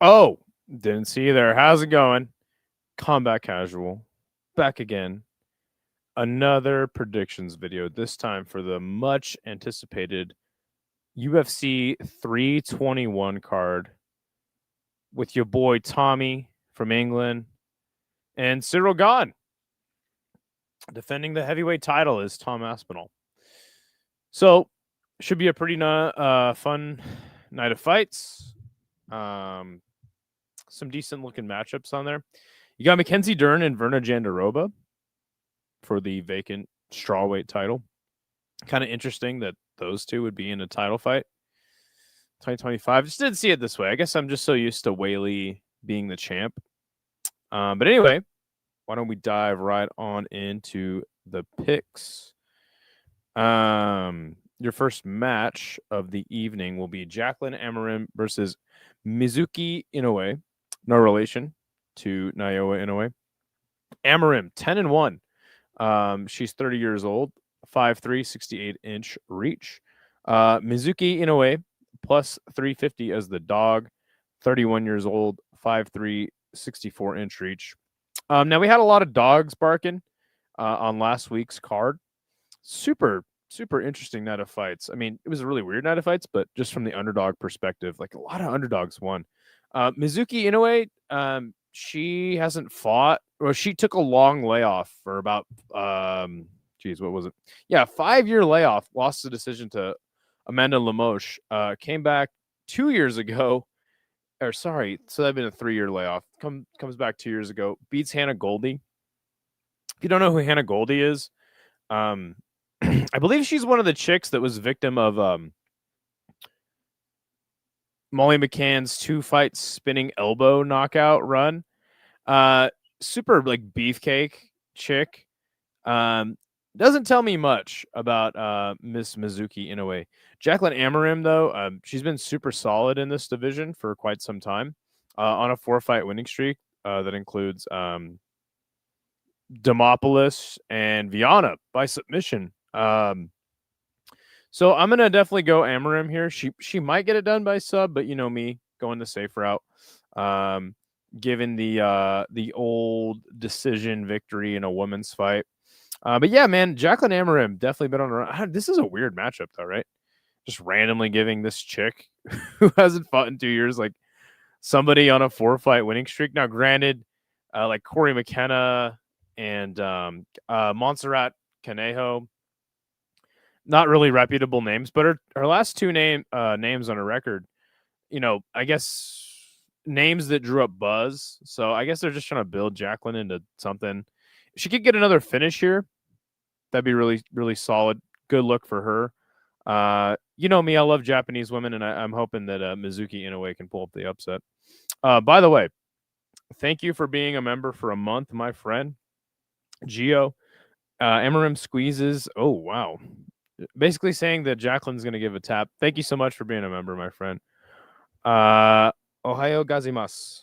Oh, didn't see you there. How's it going? Combat Casual. Back again. Another predictions video, this time for the much anticipated UFC 321 card with your boy Tommy from England and Ciryl Gane. Defending the heavyweight title is Tom Aspinall. So, should be a pretty fun night of fights. Some decent looking matchups on there. You got Mackenzie Dern and Virna Jandiroba for the vacant strawweight title. Kind of interesting that those two would be in a title fight. 2025. Just didn't see it this way. I guess I'm just so used to Whaley being the champ. But anyway, why don't we dive right on into the picks? Your first match of the evening will be Jacqueline Amarim versus Mizuki Inoue. No relation to Naoya Inoue. Amarim, 10-1. She's 30 years old, 5'3", 68-inch reach. Mizuki Inoue, plus 350 as the dog, 31 years old, 5'3", 64-inch reach. Now, we had a lot of dogs barking on last week's card. Super interesting night of fights. I mean, it was a really weird night of fights, but just from the underdog perspective, like a lot of underdogs won. Mizuki Inoue, she hasn't fought. Well, she took a long layoff for about, what was it? Yeah, 5-year layoff. Lost the decision to Amanda Lemos. Came back 2 years ago. Or sorry, so that'd been a 3-year layoff. Comes back 2 years ago. Beats Hannah Goldie. If you don't know who Hannah Goldie is, I believe she's one of the chicks that was victim of Molly McCann's 2-fight spinning elbow knockout run. Super like beefcake chick. Doesn't tell me much about Miss Mizuki Inoue. Jacqueline Amarim, though, she's been super solid in this division for quite some time. On a 4-fight winning streak that includes Demopoulos and Viana by submission. So I'm gonna definitely go Amarim here. She might get it done by sub, but you know me, going the safe route. Given the old decision victory in a women's fight. But yeah, man, Jacqueline Amarim definitely been on the run. This is a weird matchup, though, right? Just randomly giving this chick who hasn't fought in 2 years, like somebody on a 4-fight winning streak. Now, granted, like Corey McKenna and Montserrat Canejo, not really reputable names, but her last two names on her record, you know, I guess names that drew up buzz. So I guess they're just trying to build Jacqueline into something. If she could get another finish here, that'd be really, really solid. Good look for her. You know me, I love Japanese women, and I'm hoping that Mizuki Inoue can pull up the upset. By the way, thank you for being a member for a month, my friend. Gio. Amarim squeezes. Oh, wow. Basically saying that Jacqueline's going to give a tap. Thank you so much for being a member, my friend. Ohayo gozaimasu.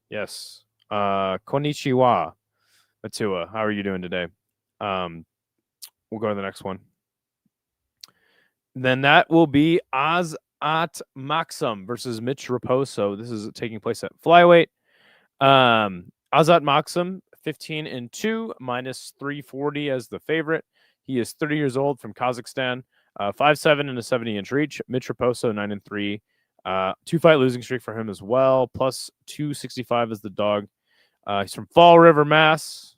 Yes. Konnichiwa. Matua, how are you doing today? We'll go to the next one. Then that will be Azamat Maxim versus Mitch Raposo. This is taking place at flyweight. Azamat Maxim, 15-2, minus 340 as the favorite. He is 30 years old from Kazakhstan, 5'7" and a 70-inch reach. Mitch Raposo, 9-3. 2-fight losing streak for him as well, plus 265 as the dog. He's from Fall River, Mass.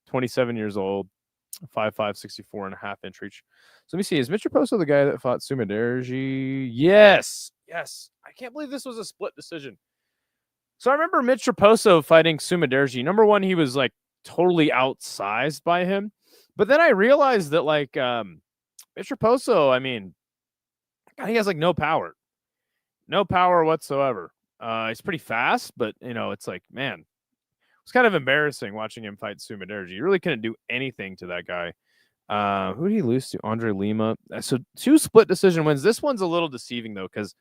27 years old, 5'5", 64.5-inch reach. So let me see. Is Mitch Raposo the guy that fought Sumiderji? Yes. I can't believe this was a split decision. So I remember Mitch Raposo fighting Sumiderji. Number one, he was like totally outsized by him. But then I realized that like Mitch Raposo, I mean, he has like no power whatsoever. He's pretty fast, but you know, it's like, man, it's kind of embarrassing watching him fight Sumiderji. You really couldn't do anything to that guy. Who did he lose to? Andre Lima. So 2 split decision wins. This one's a little deceiving though, because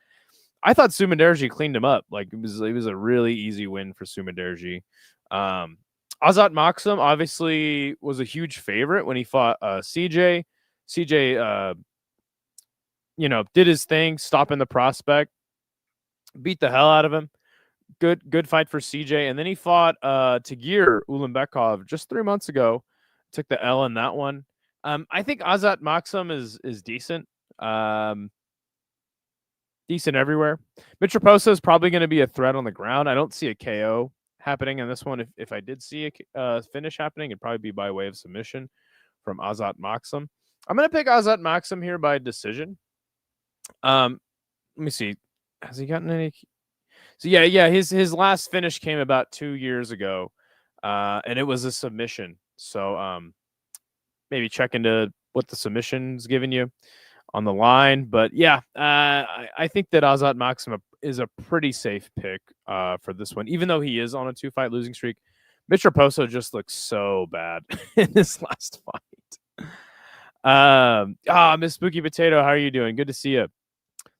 I thought Sumiderji cleaned him up. Like it was a really easy win for Sumiderji. Azamat Maxim obviously was a huge favorite when he fought CJ. CJ, did his thing, stopping the prospect, beat the hell out of him. good fight for CJ. And then he fought Tagir Ulanbekov just 3 months ago. Took the L in that one. I think Azat Maksum is decent. Decent everywhere. Mitroposa is probably going to be a threat on the ground. I don't see a KO happening in this one. If I did see a finish happening, it'd probably be by way of submission from Azat Maksum. I'm going to pick Azat Maksum here by decision. Let me see. Has he gotten any? So yeah. His last finish came about 2 years ago, and it was a submission. So maybe check into what the submission's giving you on the line. But yeah, I think that Azat Maksum is a pretty safe pick for this one, even though he is on a 2-fight losing streak. Mitroposa just looks so bad in this last fight. Miss Spooky Potato, how are you doing? Good to see you.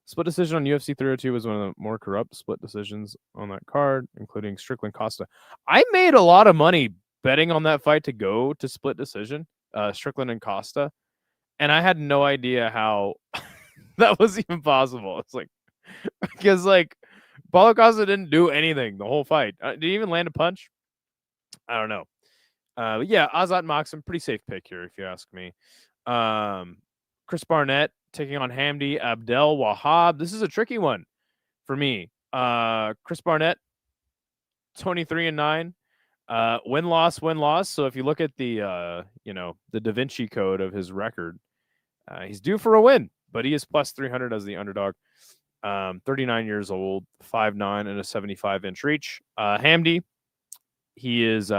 Split decision on UFC 302 was one of the more corrupt split decisions on that card, including Strickland Costa. I made a lot of money betting on that fight to go to split decision, Strickland and Costa, and I had no idea how that was even possible. It's like, because like Paulo Costa didn't do anything the whole fight. Did he even land a punch? I don't know. But yeah, Azat Maksum, pretty safe pick here, if you ask me. Chris Barnett taking on Hamdi Abdel Wahab. This is a tricky one for me. Chris Barnett, 23-9. Win-loss. So if you look at the the Da Vinci Code of his record, he's due for a win, but he is plus 300 as the underdog. 39 years old, 5'9", and a 75-inch reach. Hamdi, he is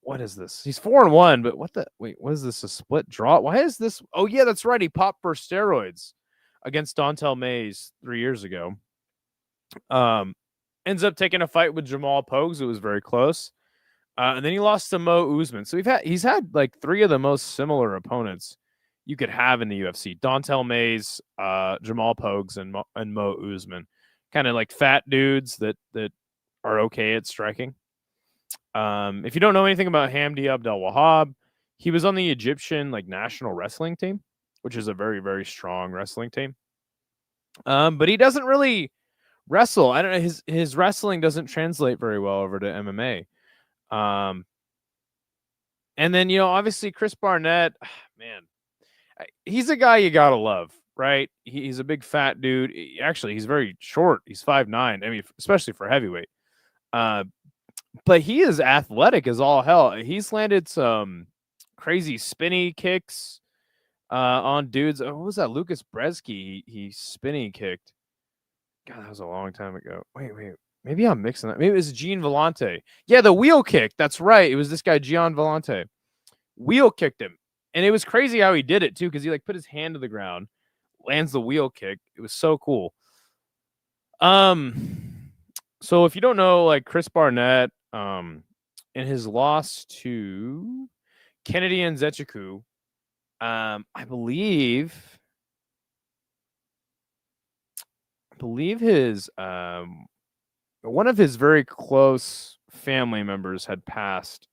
what is this? He's 4-1, but what is this? A split draw? Why is this? Oh yeah, that's right. He popped for steroids against Dontel Mays 3 years ago. Ends up taking a fight with Jamal Pogues. It was very close. And then he lost to Mo Usman. So he's had like 3 of the most similar opponents you could have in the UFC. Dontel Mays, Jamal Pogues, and Mo Usman. Kind of like fat dudes that are okay at striking. If you don't know anything about Hamdi Abdel Wahab, he was on the Egyptian national wrestling team, which is a very, very strong wrestling team. But he doesn't really wrestle. I don't know. His wrestling doesn't translate very well over to MMA. And then, obviously Chris Barnett, man, he's a guy you gotta love, right? He's a big fat dude. Actually, he's very short. He's 5'9". I mean, especially for heavyweight. But he is athletic as all hell. He's landed some crazy spinny kicks on dudes. What was that? Lucas Bresky. He spinny kicked. God, that was a long time ago. Wait. Maybe I'm mixing that. Maybe it was Gian Vellante. Yeah, the wheel kick. That's right. It was this guy, Gian Vellante. Wheel kicked him. And it was crazy how he did it, too, because he put his hand to the ground, lands the wheel kick. It was so cool. So if you don't know, Chris Barnett, in his loss to Kennedy and Nzechukwu, I believe his one of his very close family members had passed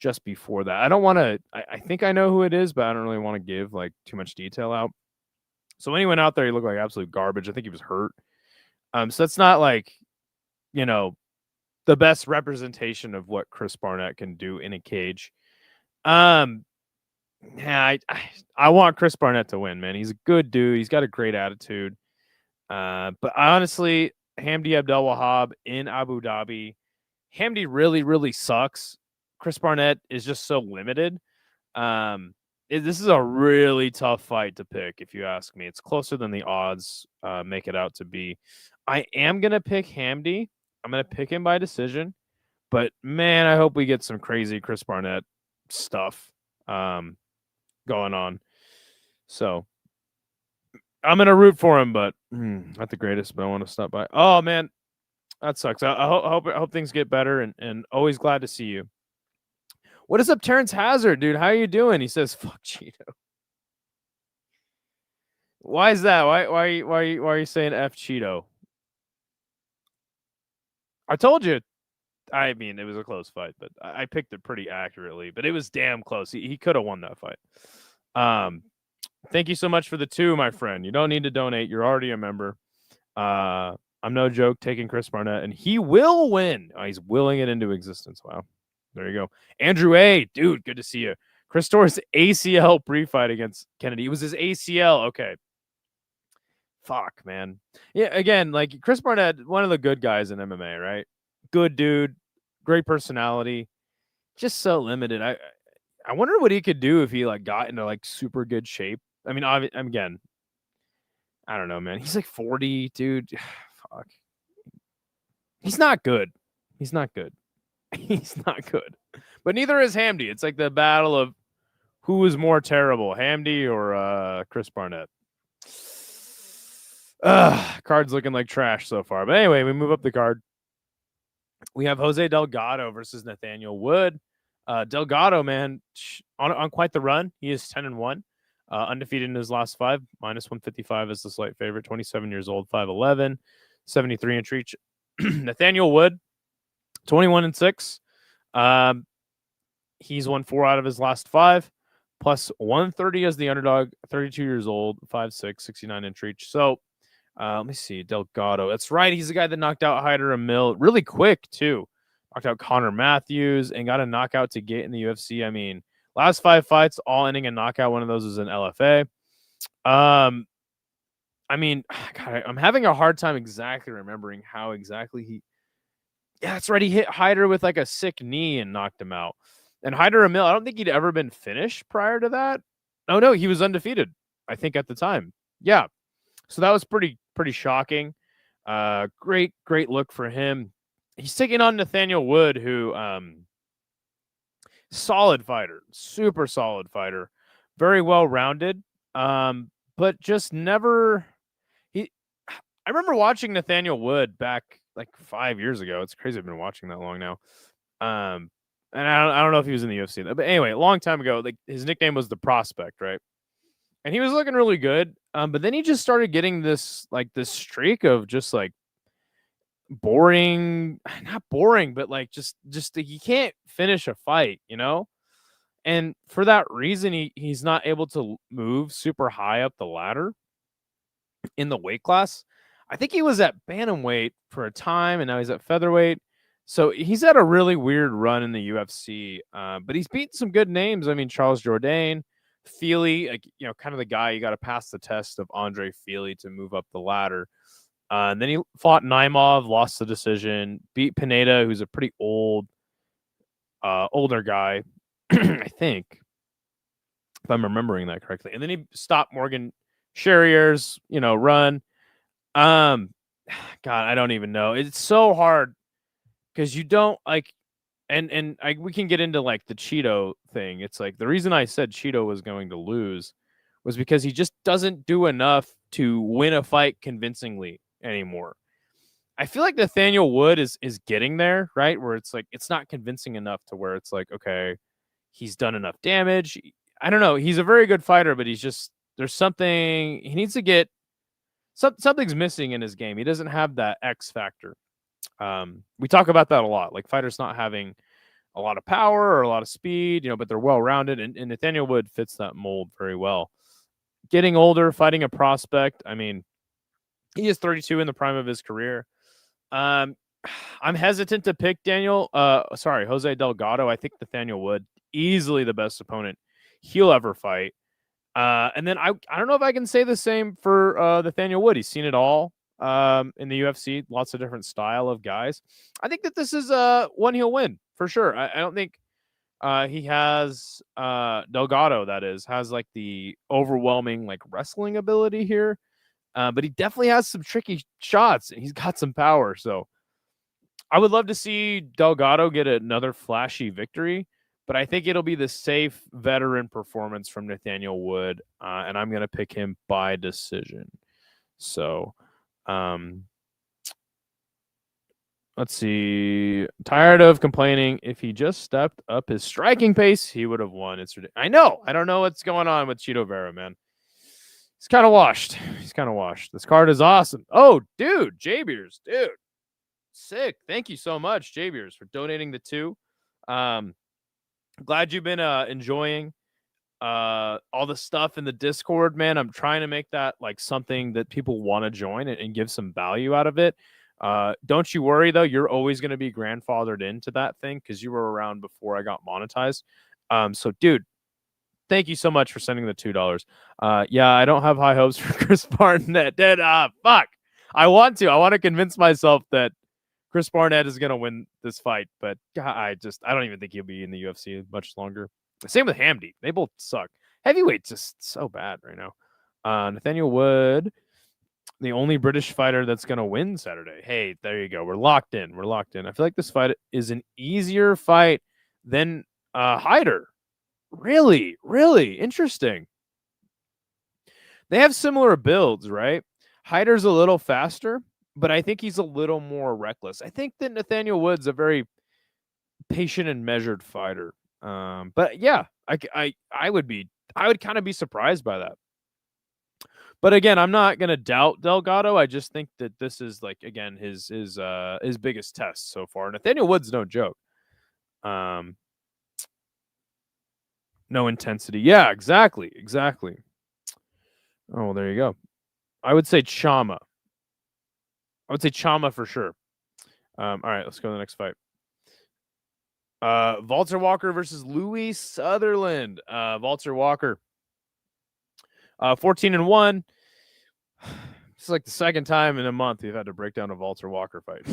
just before that. I don't want to. I think I know who it is, but I don't really want to give too much detail out. So when he went out there, he looked like absolute garbage. I think he was hurt. So that's not the best representation of what Chris Barnett can do in a cage. Yeah, I want Chris Barnett to win, man. He's a good dude. He's got a great attitude. But honestly, Hamdi Abdel Wahab in Abu Dhabi, Hamdi really, really sucks. Chris Barnett is just so limited. This is a really tough fight to pick, if you ask me. It's closer than the odds make it out to be. I am going to pick Hamdi. I'm going to pick him by decision. But, man, I hope we get some crazy Chris Barnett stuff going on. So, I'm going to root for him, but not the greatest, but I want to stop by. Oh, man, that sucks. I hope things get better, and always glad to see you. What is up, Terrence Hazard, dude? How are you doing? He says, fuck Cheeto. Why is that? Why are you saying F Cheeto? I told you. I mean, it was a close fight, but I picked it pretty accurately. But it was damn close. He could have won that fight. Thank you so much for the 2, my friend. You don't need to donate. You're already a member. I'm no joke taking Chris Barnett, and he will win. Oh, he's willing it into existence. Wow. There you go. Andrew A. Dude, good to see you. Chris Torres ACL pre-fight against Kennedy. It was his ACL. Okay. Fuck, man. Yeah, again, like Chris Barnett, one of the good guys in MMA, right? Good dude, great personality, just so limited. I wonder what he could do if he like got into like super good shape. I mean, again, I don't know, man. He's like 40, dude. Fuck. He's not good. He's not good. He's not good. But neither is Hamdi. It's like the battle of who is more terrible, Hamdi or Chris Barnett. Card's looking like trash so far. But anyway, we move up the card. We have Jose Delgado versus Nathaniel Wood. Delgado, man, on quite the run. He is 10-1, undefeated in his last 5, minus 155 is the slight favorite. 27 years old, 5'11", 73-inch reach. Nathaniel Wood, 21-6. He's won 4 out of his last 5, plus 130 as the underdog. 32 years old, 5'6", 69-inch reach. So let me see, Delgado. That's right. He's the guy that knocked out Hyder Emil really quick too. Knocked out Connor Matthews and got a knockout to get in the UFC. I mean, last 5 fights, all ending in knockout. One of those was an LFA. I mean, God, I'm having a hard time exactly remembering how exactly he. Yeah, that's right. He hit Hyder with like a sick knee and knocked him out. And Hyder Emil, I don't think he'd ever been finished prior to that. Oh no, he was undefeated, I think, at the time. Yeah. So that was pretty shocking. Great look for him. He's taking on Nathaniel Wood, who solid fighter, super solid fighter, very well rounded, but just never. I remember watching Nathaniel Wood back like 5 years ago. It's crazy I've been watching that long now. And I don't know if he was in the UFC, but anyway, a long time ago. Like his nickname was the Prospect, right? And he was looking really good. But then he just started getting this streak of just like not boring, but like just he can't finish a fight, you know? And for that reason, he's not able to move super high up the ladder in the weight class. I think he was at bantamweight for a time, and now he's at featherweight. So he's had a really weird run in the UFC, but he's beaten some good names. I mean, Charles Jourdain, Feely, like, you know, kind of the guy you got to pass the test of Andre Feely to move up the ladder. And then he fought Naimov, lost the decision, beat Pineda, who's a pretty older guy, I think, if I'm remembering that correctly. And then he stopped Morgan Sherrier's, run. God, I don't even know. It's so hard because you don't like, and we can get into like the Cheeto thing. It's like the reason I said Cheeto was going to lose was because he just doesn't do enough to win a fight convincingly anymore. I feel like Nathaniel Wood is getting there, right? Where it's like it's not convincing enough to where it's like, okay, he's done enough damage. I don't know. He's a very good fighter, but there's something he needs to get. Something's missing in his game. He doesn't have that X factor. We talk about that a lot, like fighters not having a lot of power or a lot of speed, but they're well-rounded, and Nathaniel Wood fits that mold very well. Getting older, fighting a prospect. I mean, he is 32 in the prime of his career. I'm hesitant to pick Jose Delgado. I think Nathaniel Wood, easily the best opponent he'll ever fight. And then I don't know if I can say the same for Nathaniel Wood. He's seen it all in the UFC, lots of different style of guys. I think that this is one he'll win for sure. I don't think he has Delgado, that is, has like the overwhelming like wrestling ability here. But he definitely has some tricky shots. He's got some power. So I would love to see Delgado get another flashy victory, but I think it'll be the safe veteran performance from Nathaniel Wood. And I'm going to pick him by decision. So let's see. Tired of complaining. If he just stepped up his striking pace, he would have won. It's ridiculous. I know. I don't know what's going on with Cheeto Vera, man. He's kind of washed. This card is awesome. Oh, dude, J-Beers, dude. Sick. Thank you so much, J-Beers, for donating the 2. Glad you've been enjoying all the stuff in the Discord, man. I'm trying to make that like something that people want to join and give some value out of it. Don't you worry though, you're always going to be grandfathered into that thing because you were around before I got monetized. So dude, thank you so much for sending the $2. Yeah, I don't have high hopes for Chris Barnett. Dude, fuck. I want to convince myself that Chris Barnett is gonna win this fight, but God, I don't even think he'll be in the UFC much longer. Same with Hamdi. They both suck. Heavyweight's just so bad right now. Nathaniel Wood, the only British fighter that's gonna win Saturday. Hey, there you go. We're locked in. I feel like this fight is an easier fight than Hyder. Really, really interesting. They have similar builds, right? Hyder's a little faster, but I think he's a little more reckless. I think that Nathaniel Wood's a very patient and measured fighter. But yeah, I would kind of be surprised by that. But again, I'm not gonna doubt Delgado. I just think that this is like again his biggest test so far. Nathaniel Wood's no joke. No intensity. Yeah, exactly. Oh, there you go. I would say Chama. For sure. All right, let's go to the next fight. Walter Walker versus Louis Sutherland. Walter Walker, 14-1. It's like the second time in a month we've had to break down a Walter Walker fight.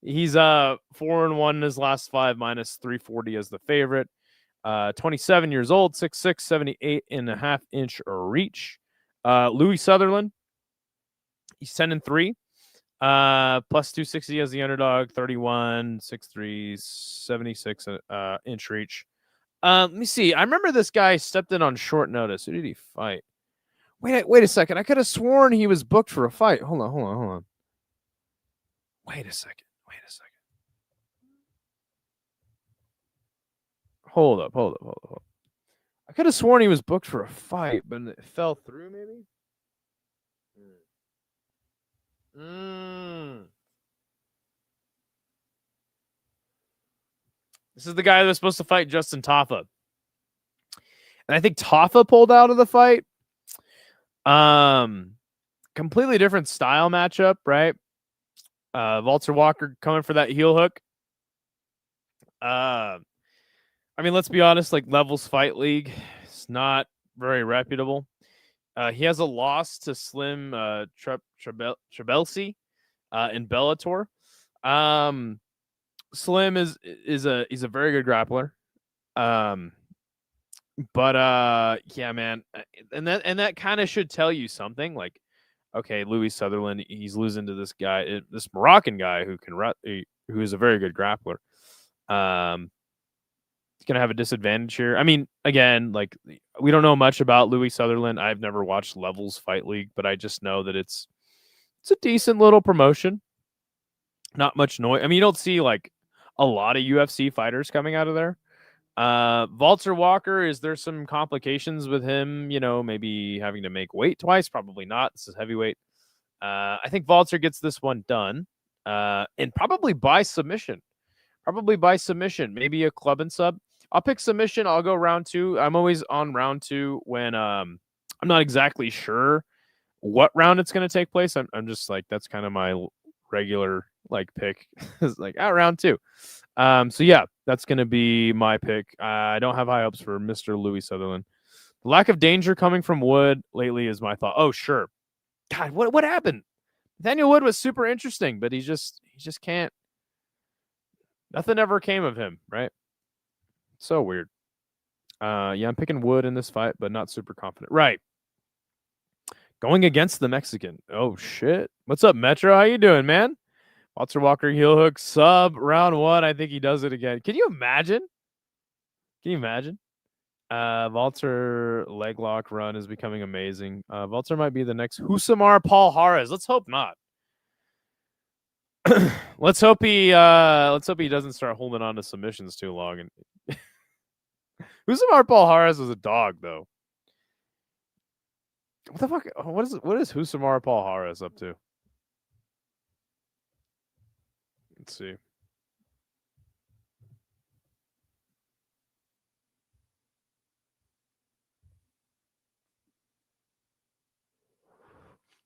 He's 4-1 in his last 5, minus 340 as the favorite. 27 years old, 6'6", 78.5-inch reach. Louis Sutherland, he's 10-3. Plus 260 as the underdog, 31, 6'3", 76 inch reach. Let me see. I remember this guy stepped in on short notice. Who did he fight? Wait a second. I could have sworn he was booked for a fight. Hold on. Wait a second. Hold up. I could have sworn he was booked for a fight, but it fell through maybe? This is the guy that was supposed to fight Justin Tafa. And I think Tafa pulled out of the fight. Completely different style matchup, right? Walter Walker coming for that heel hook. I mean, let's be honest, like Levels Fight League, it's not very reputable. He has a loss to Slim Trebelsi in Bellator. Slim is a very good grappler. But yeah, man, and that kind of should tell you something. Like, okay, Louis Sutherland, he's losing to this guy, this Moroccan guy who is a very good grappler. He's gonna have a disadvantage here. I mean, again, like we don't know much about Louis Sutherland. I've never watched Levels Fight League, but I just know that it's a decent little promotion. Not much noise. I mean, you don't see like a lot of UFC fighters coming out of there. Walter Walker, is there some complications with him? You know, maybe having to make weight twice? Probably not. This is heavyweight. I think Walter gets this one done, and probably by submission. Maybe a club and sub. I'll pick submission. I'll go round 2. I'm always on round 2 when I'm not exactly sure what round it's going to take place. I'm just like, that's kind of my regular like pick. It's like round 2. So yeah, that's going to be my pick. I don't have high hopes for Mr. Louis Sutherland. The lack of danger coming from Wood lately is my thought. Oh, sure. God, what happened? Nathaniel Wood was super interesting, but he just can't. Nothing ever came of him, right? So weird. Yeah, I'm picking Wood in this fight, but not super confident. Right. Going against the Mexican. Oh, shit. What's up, Metro? How you doing, man? Walter Walker heel hook sub round 1. I think he does it again. Can you imagine? Walter leg lock run is becoming amazing. Walter might be the next Husamar Paul Harris. Let's hope not. Let's hope he doesn't start holding on to submissions too long. And Husamar Paul Harris was a dog, though. What the fuck? What is Husamar Paul Harris up to? Let's see.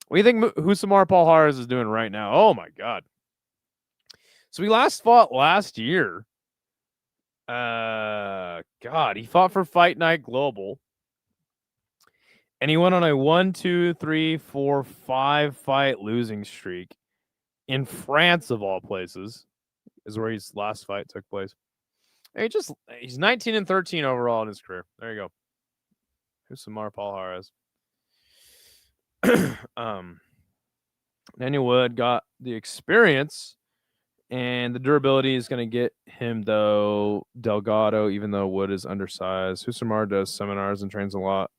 What do you think Husamar Palhares is doing right now? Oh my god. So we last fought last year. God, he fought for Fight Night Global. And he went on a 1, 2, 3, 4, 5 fight losing streak in France, of all places, is where his last fight took place. And he's 19 and 13 overall in his career. There you go. Husamar Palhares. Daniel Wood got the experience, and the durability is going to get him, though, Delgado, even though Wood is undersized. Husamar does seminars and trains a lot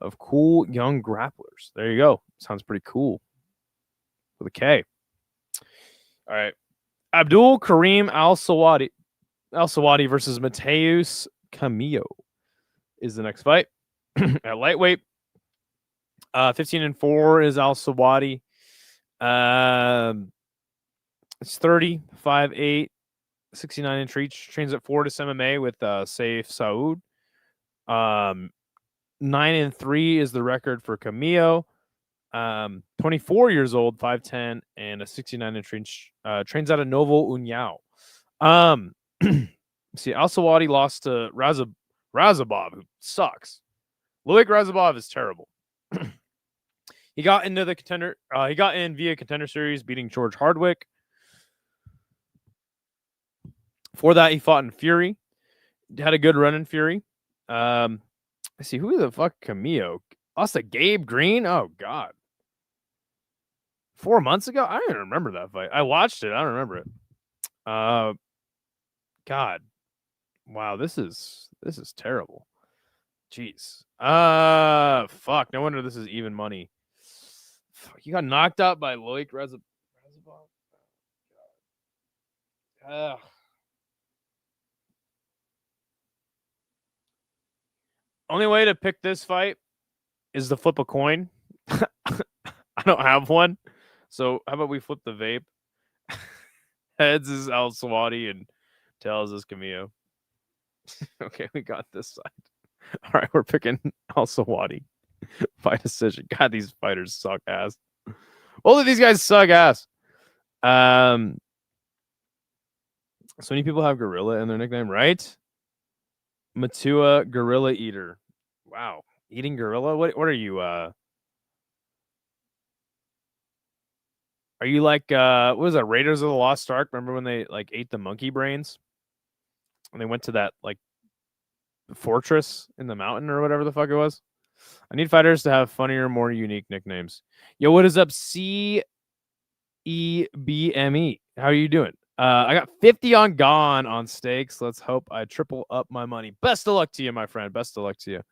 of cool young grapplers. There you go. Sounds pretty cool. With a K. All right. Abdul-Kareem Al-Selwady versus Mateus Camillo is the next fight. At lightweight, 15 and 4 is Al-Selwady. It's 30, 5'8", 69 inch reach. Trains at Fortis MMA with Saif Saud. 9 and 3 is the record for Camillo. 24 years old, 5'10", and a 69 inch reach. Trains out of Novo União. See, Al-Selwady lost to Razabov, who sucks. Loic Razabov is terrible. He got into the contender. He got in via Contender Series, beating George Hardwick. Before that, he fought in Fury. Had a good run in Fury. Let's see, who the fuck Camillo? Lost to Gabe Green? Oh, God. 4 months ago? I don't even remember that fight. I watched it. I don't remember it. God. Wow, this is terrible. Jeez. Fuck. No wonder this is even money. Fuck, you got knocked out by Loic Razabov. Only way to pick this fight is to flip a coin. I don't have one. So how about we flip the vape? Heads is Al-Selwady and tails is Camillo. Okay, we got this side. All right, we're picking Al-Selwady by decision. God, these fighters suck ass. All of these guys suck ass. So many people have Gorilla in their nickname, right? Matua Gorilla Eater. Wow, eating gorilla. What are you? Are you like what was that? Raiders of the Lost Ark? Remember when they like ate the monkey brains? And they went to that like fortress in the mountain or whatever the fuck it was. I need fighters to have funnier, more unique nicknames. Yo, what is up, CEBME? How are you doing? I got 50 on Gane on stakes. Let's hope I triple up my money. Best of luck to you, my friend. Best of luck to you.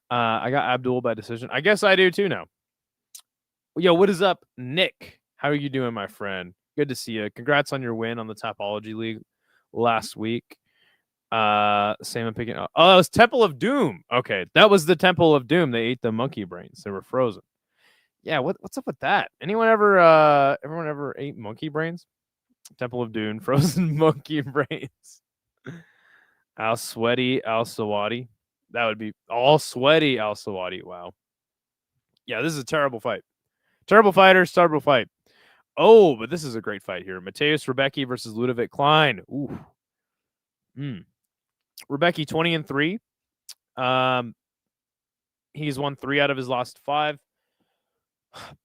I got Abdul by decision. I guess I do too now. Yo, what is up, Nick? How are you doing, my friend? Good to see you. Congrats on your win on the Topology League last week. Same I'm picking up. Oh, that was Temple of Doom. Okay, that was the Temple of Doom. They ate the monkey brains. They were frozen. Yeah, what's up with that? Everyone ever ate monkey brains? Temple of Doom, frozen monkey brains. Al-Selwady. That would be all sweaty Al-Selwady. Wow. Yeah, this is a terrible fight. Terrible fighters, terrible fight. Oh, but this is a great fight here. Mateusz Rebecki versus Ludovic Klein. Ooh. Rebecki 20 and 3. He's won 3 out of his last 5.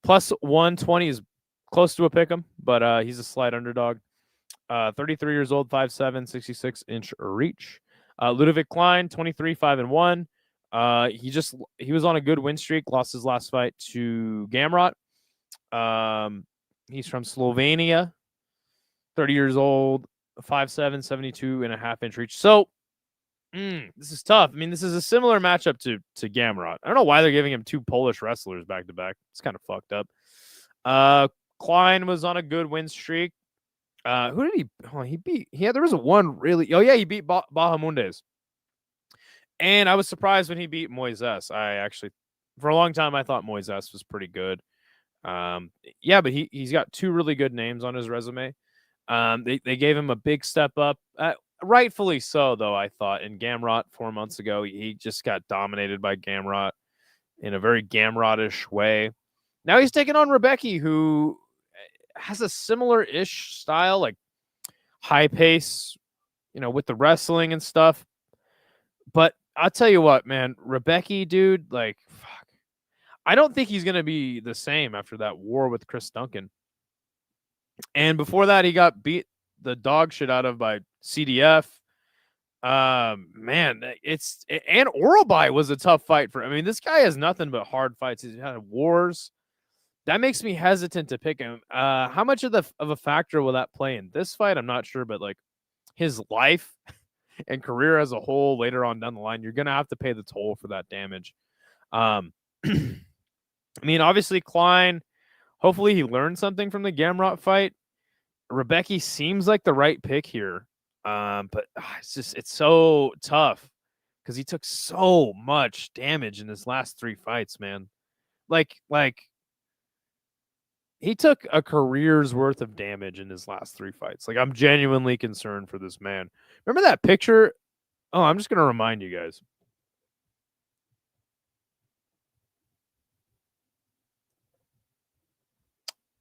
Plus 120 is close to a pick'em, but he's a slight underdog. 33 years old, 5'7", 66 inch reach. Ludovic Klein, 23, 5-1. He was on a good win streak. Lost his last fight to Gamrot. He's from Slovenia. 30 years old, 5'7", 72.5 inch reach. So this is tough. I mean, this is a similar matchup to Gamrot. I don't know why they're giving him 2 Polish wrestlers back to back. It's kind of fucked up. Klein was on a good win streak. Who did he? Oh, he beat. Yeah, there was one really. Oh yeah, he beat Bahamundes. And I was surprised when he beat Moises. I actually, for a long time, I thought Moises was pretty good. Yeah, but he's got 2 really good names on his resume. They gave him a big step up. Rightfully so, though, I thought. In Gamrot 4 months ago, he just got dominated by Gamrot in a very Gamrot-ish way. Now he's taking on Rebecca, who has a similar-ish style, like high pace, with the wrestling and stuff. But I'll tell you what, man, Rebecca, dude, like, fuck. I don't think he's going to be the same after that war with Chris Duncan. And before that, he got beat the dog shit out of by CDF. Man, and Oralby was a tough fight for. I mean, this guy has nothing but hard fights. He's had wars. That makes me hesitant to pick him. How much of a factor will that play in this fight? I'm not sure, but like his life and career as a whole later on down the line, you're gonna have to pay the toll for that damage. I mean, obviously Klein. Hopefully, he learned something from the Gamrot fight. Rebecca seems like the right pick here, but it's so tough because he took so much damage in his last 3 fights, man. Like he took a career's worth of damage in his last 3 fights. Like, I'm genuinely concerned for this man. Remember that picture? Oh, I'm just gonna remind you guys.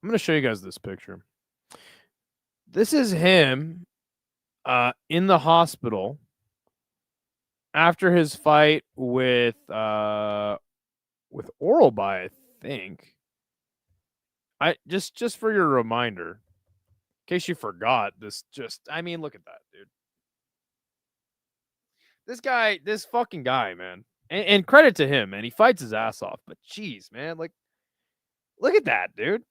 I'm gonna show you guys this picture. This is him in the hospital after his fight with Oralby, I think. I just for your reminder, in case you forgot, I mean, look at that, dude. This fucking guy, man. And credit to him, man. He fights his ass off. But jeez, man, like, look at that, dude.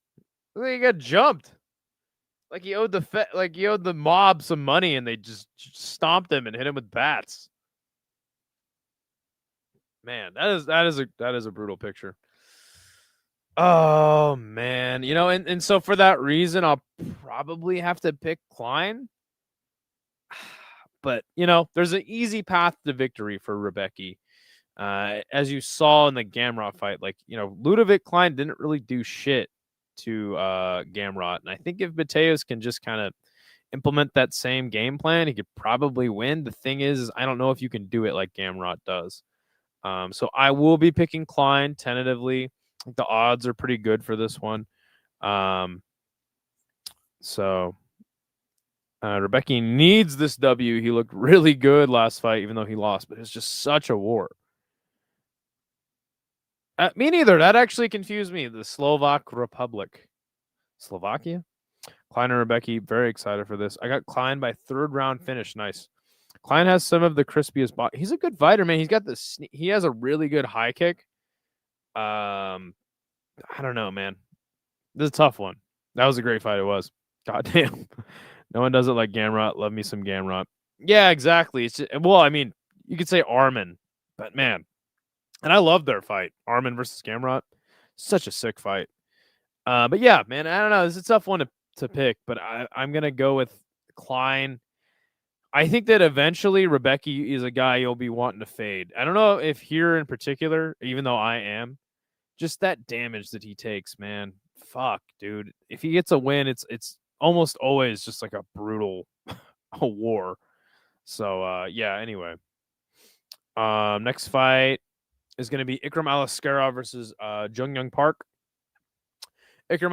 Look, he got jumped. Like he owed the mob some money, and they just stomped him and hit him with bats. Man, that is a brutal picture. Oh man, and so for that reason, I'll probably have to pick Klein. But there's an easy path to victory for Rebecca. As you saw in the Gamrot fight, like Ludovic Klein didn't really do shit to Gamrot, and I think if Mateos can just kind of implement that same game plan, he could probably win. The thing is I don't know if you can do it like Gamrot does. So I will be picking Klein tentatively. The odds are pretty good for this one. So Rebecca needs this W. He looked really good last fight, even though he lost, but it's just such a war. Me neither. That actually confused me. The Slovak Republic. Slovakia? Klein and Rebecca, very excited for this. I got Klein by 3rd round finish. Nice. Klein has some of the crispiest body. He's a good fighter, man. He has a really good high kick. I don't know, man. This is a tough one. That was a great fight. It was. Goddamn. No one does it like Gamrot. Love me some Gamrot. Yeah, exactly. It's just, well, I mean, you could say Armin, but man, and I love their fight. Armin versus Gamrot. Such a sick fight. But yeah, man, I don't know. This is a tough one to pick, but I'm gonna go with Klein. I think that eventually Rebecca is a guy you'll be wanting to fade. I don't know if here in particular, even though I am, just that damage that he takes, man. Fuck, dude. If he gets a win, it's almost always just like a brutal a war. So yeah, anyway. Next fight is going to be Ikram Aliskerov versus Jung Young Park. Ikram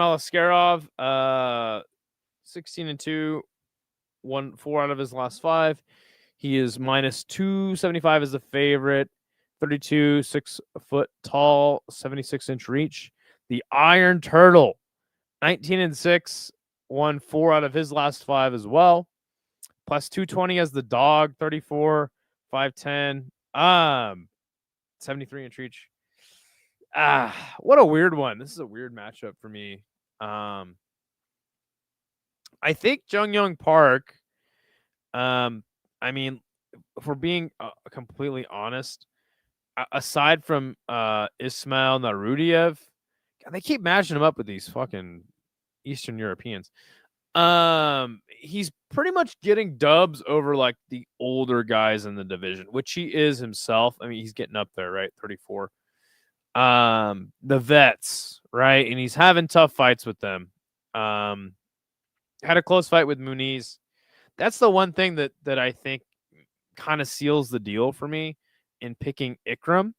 Aliskerov, 16-2, won 4 out of his last 5. He is minus 275 as the favorite. 32, 6 foot tall, 76-inch reach. The Iron Turtle, 19-6, won 4 out of his last 5 as well. Plus 220 as the dog, 34, 5'10, 73-inch reach. What a weird one. This is a weird matchup for me. I think Jung Young Park, I mean, if we're being completely honest, aside from Ismail Narudiev, they keep matching him up with these fucking Eastern Europeans. He's pretty much getting dubs over like the older guys in the division, which he is himself. I mean, he's getting up there, right? 34. The vets, right? And he's having tough fights with them. Had a close fight with Muniz. That's the one thing that I think kind of seals the deal for me in picking Ikram.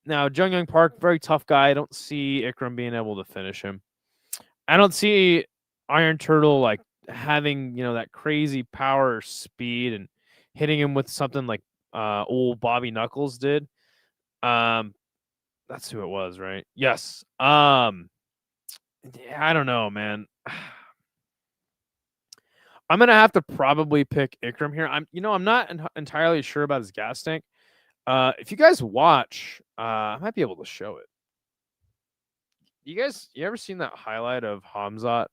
Now, Jung Park, very tough guy. I don't see Ikram being able to finish him. I don't see Iron Turtle like having, that crazy power or speed and hitting him with something like old Bobby Knuckles did. That's who it was, right? Yes. I don't know, man. I'm gonna have to probably pick Ikram here. I'm not entirely sure about his gas tank. If you guys watch, I might be able to show it. You ever seen that highlight of Hamzat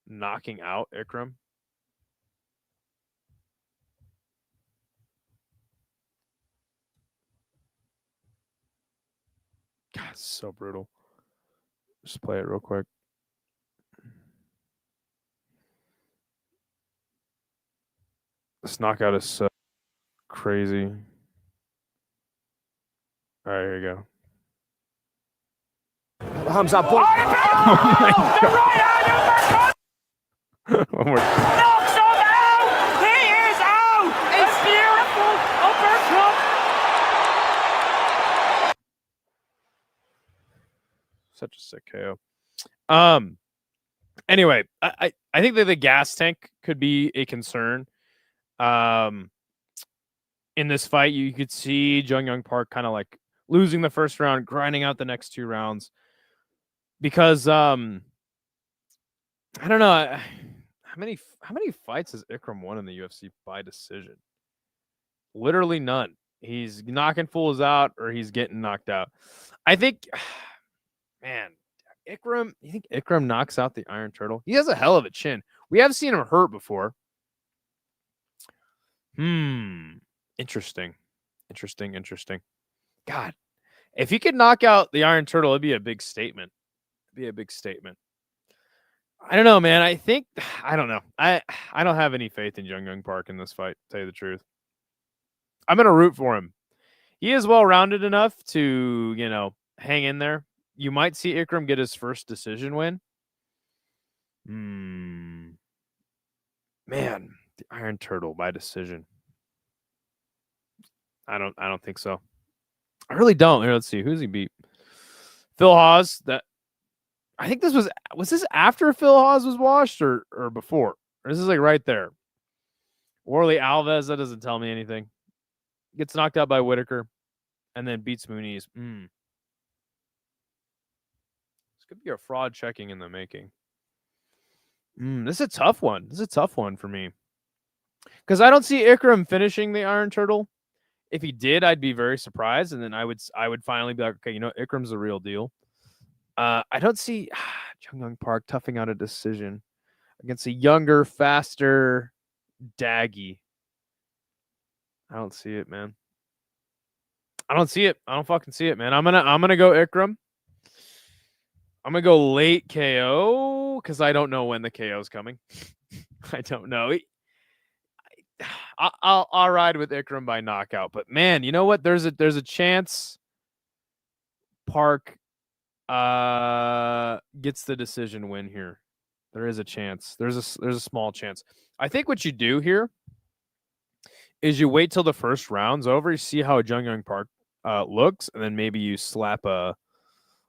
knocking out Ikram? God, it's so brutal. Just play it real quick. This knockout is so crazy. All right, here you go. Hamzat Oh my God. One more. knocks him out! He is out! It's beautiful uppercut! Such a sick KO. Anyway, I think that the gas tank could be a concern. In this fight, you could see Jung Park kind of like losing the first round, grinding out the next 2 rounds. Because I don't know how many fights has Ikram won in the UFC by decision? Literally none. He's knocking fools out or he's getting knocked out. I think, man, Ikram. You think Ikram knocks out the Iron Turtle? He has a hell of a chin. We have seen him hurt before. Interesting. God, if he could knock out the Iron Turtle, it'd be a big statement. I don't know, man. I don't know. I don't have any faith in Jung Park in this fight, to tell you the truth. I'm going to root for him. He is well-rounded enough to, hang in there. You might see Ikram get his first decision win. Man, the Iron Turtle by decision. I don't think so. I really don't. Here, let's see. Who's he beat? Phil Hawes. I think this was this after Phil Hawes was washed or before? Or this is like right there. Warley Alves, that doesn't tell me anything. Gets knocked out by Whitaker and then beats Muniz. This could be a fraud checking in the making. This is a tough one. This is a tough one for me. Because I don't see Ikram finishing the Iron Turtle. If he did, I'd be very surprised. And then I would finally be like, okay, Ikram's the real deal. I don't see Jung Park toughing out a decision against a younger, faster Daggy. I don't see it, man. I don't see it. I don't fucking see it, man. I'm gonna go Ikram. I'm gonna go late KO because I don't know when the KO is coming. I don't know. I'll ride with Ikram by knockout, but man, you know what? There's a chance Park gets the decision win here. There is a chance. There's a small chance. I think what you do here is you wait till the first round's over, you see how Jung Park looks, and then maybe you slap a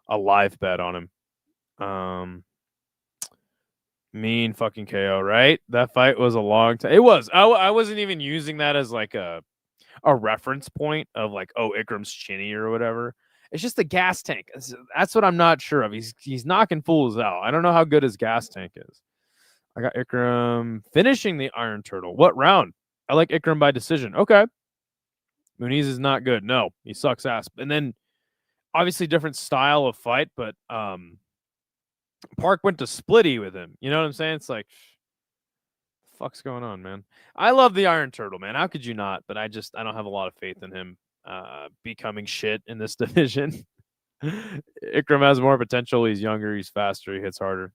live bet on him. Mean fucking KO, right? That fight was a long time. It was. I wasn't even using that as like a reference point of like, oh, Ikram's chinny or whatever. It's just the gas tank. That's what I'm not sure of. He's knocking fools out. I don't know how good his gas tank is. I got Ikram finishing the Iron Turtle. What round? I like Ikram by decision. Okay. Muniz is not good. No, he sucks ass. And then obviously different style of fight, but Park went to splitty with him. You know what I'm saying? It's like, the fuck's going on, man? I love the Iron Turtle, man. How could you not? But I don't have a lot of faith in him becoming shit in this division. Ikram has more potential. He's younger. He's faster. He hits harder.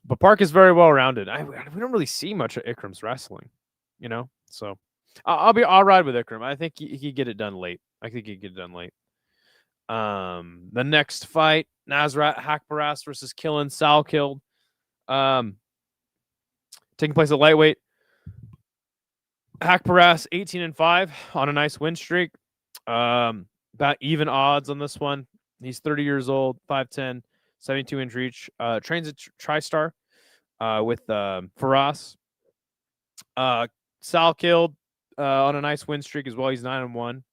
But Park is very well rounded. We don't really see much of Ikram's wrestling, So I'll ride with Ikram. I think he could get it done late. The next fight, Nasrat Haqparast versus Quillan Salkilld. Taking place at lightweight. Haqparast 18-5 on a nice win streak. About even odds on this one. He's 30 years old, 5'10", 72-inch reach. Trains at TriStar with Faraz. Salkilld on a nice win streak as well. He's 9-1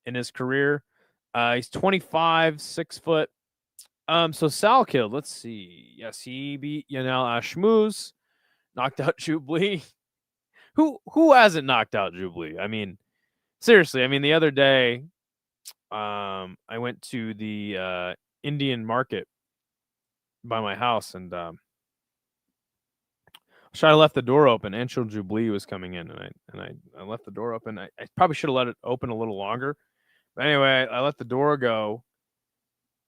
in his career. He's 25, 6 foot. So Salkilld, let's see. Yes, he beat Yanel Ashmouz, knocked out Jubli. Who hasn't knocked out Jubli? I mean, seriously. I mean, the other day, I went to the Indian market by my house, and I left the door open. Anshul Jubli was coming in, and I left the door open. I probably should have let it open a little longer, but anyway, I let the door go,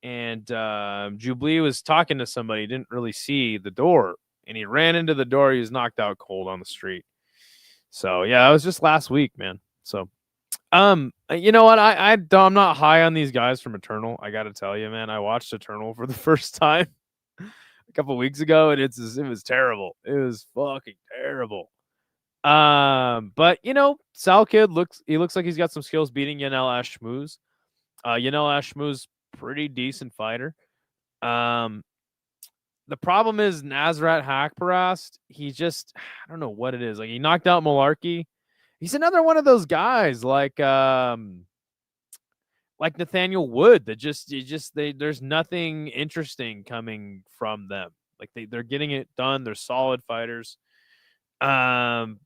and Jubli was talking to somebody. He didn't really see the door, and he ran into the door. He was knocked out cold on the street. So yeah, that was just last week, man. So, you know what? I'm not high on these guys from Eternal. I got to tell you, man. I watched Eternal for the first time a couple weeks ago, and it was terrible. It was fucking terrible. But you know, Salkilld looks like he's got some skills beating Yanel Ashmouz. Yanel Ashmouz, pretty decent fighter. The problem is Nasrat Haqparast. He just, I don't know what it is. Like, he knocked out Malarkey. He's another one of those guys like Nathaniel Wood that there's nothing interesting coming from them. Like they're getting it done. They're solid fighters. Nasrat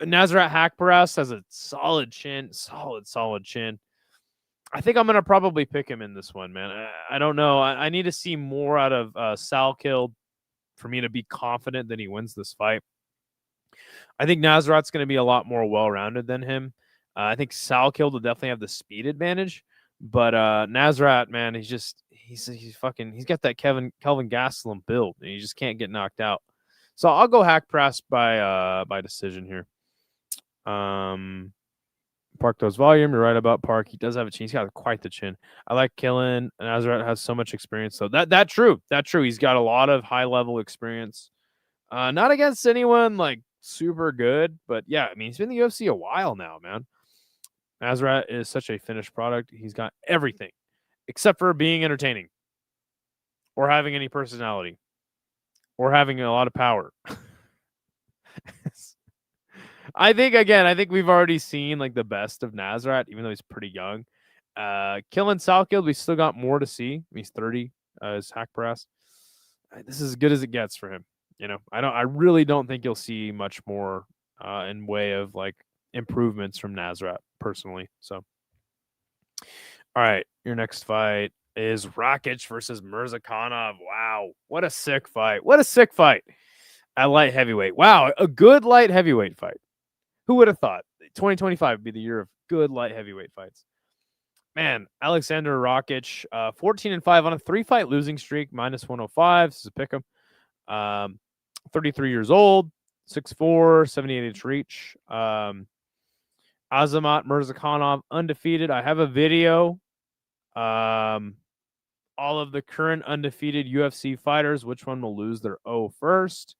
Haqparast has a solid chin. I think I'm going to probably pick him in this one, man. I don't know. I need to see more out of Salkilld for me to be confident that he wins this fight. I think Nasrat's going to be a lot more well-rounded than him. I think Salkilld will definitely have the speed advantage, but Nasrat, man, he's got that Kelvin Gastelum build, and he just can't get knocked out. So I'll go Haqparast by decision here. Park does volume. You're right about Park. He does have a chin. He's got quite the chin. I like Quillan. Nasrat has so much experience. So that's true. He's got a lot of high level experience. Not against anyone like super good, but yeah, I mean, he's been in the UFC a while now, man. Nasrat is such a finished product. He's got everything except for being entertaining or having any personality or having a lot of power. I think we've already seen like the best of Nasrat, even though he's pretty young. Killing Salkilld, we still got more to see. He's 30, is Haqparast. This is as good as it gets for him. You know, I really don't think you'll see much more in way of like improvements from Nasrat personally. So, all right, your next fight is Rakic versus Murzakanov. Wow, what a sick fight! At light heavyweight. Wow, a good light heavyweight fight. Who would have thought 2025 would be the year of good light heavyweight fights? Man, Aleksandar Rakic, 14-5 on a 3-fight losing streak, -105. This is a pick 'em. 33 years old, 6'4", 78-inch reach. Azamat Murzakanov, undefeated. I have a video. All of the current undefeated UFC fighters, which one will lose their O first?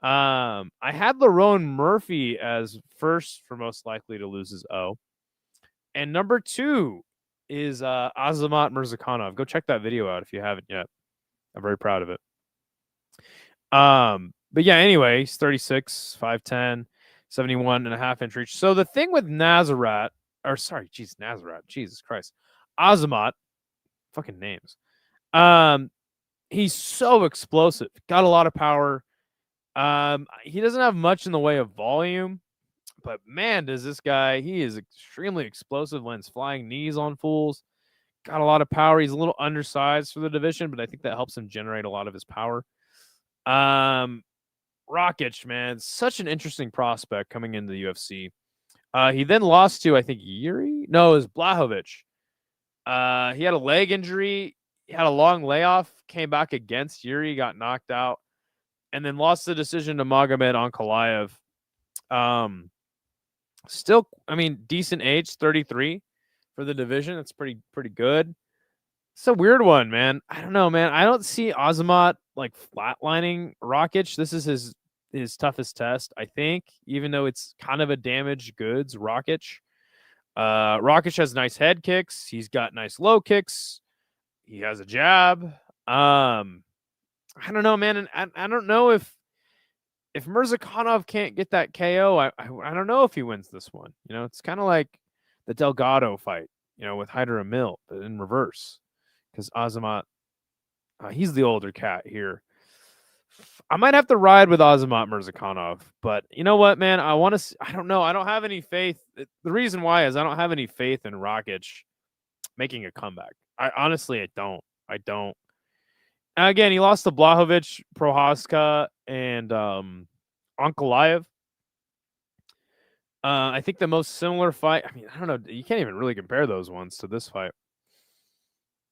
I had Lerone Murphy as first for most likely to lose his O. And number 2 is Azamat Murzakanov. Go check that video out if you haven't yet. I'm very proud of it. But yeah, anyway, he's 36, 5'10", 71.5-inch reach. So the thing with Nasrat, Jesus Christ. Azamat, fucking names. He's so explosive. Got a lot of power. He doesn't have much in the way of volume, but man, does this guy, he is extremely explosive, lands flying knees on fools. Got a lot of power. He's a little undersized for the division, but I think that helps him generate a lot of his power. Rakic, man, such an interesting prospect coming into the UFC. He then lost to, I think, Yuri? No, it was Blachowicz. He had a leg injury. He had a long layoff, came back against Yuri, got knocked out, and then lost the decision to Magomed Ankalaev. Still, I mean, decent age, 33 for the division. That's pretty good. It's a weird one, man. I don't know, man. I don't see Azamat like flatlining Rakic. This is his toughest test, I think, even though it's kind of a damaged goods Rakic. Rakic has nice head kicks. He's got nice low kicks. He has a jab. I don't know, man. And I don't know if Murzakanov can't get that KO, I don't know if he wins this one. You know, it's kind of like the Delgado fight, you know, with Hyder Emil, but in reverse. Because Azamat, he's the older cat here. I might have to ride with Azamat Murzakanov, but you know what, man? I don't know. I don't have any faith. The reason why is I don't have any faith in Rakic making a comeback. I don't. I don't. Again, he lost to Blachowicz, Prohaska, and Ankalaev. I think the most similar fight. I mean, I don't know. You can't even really compare those ones to this fight.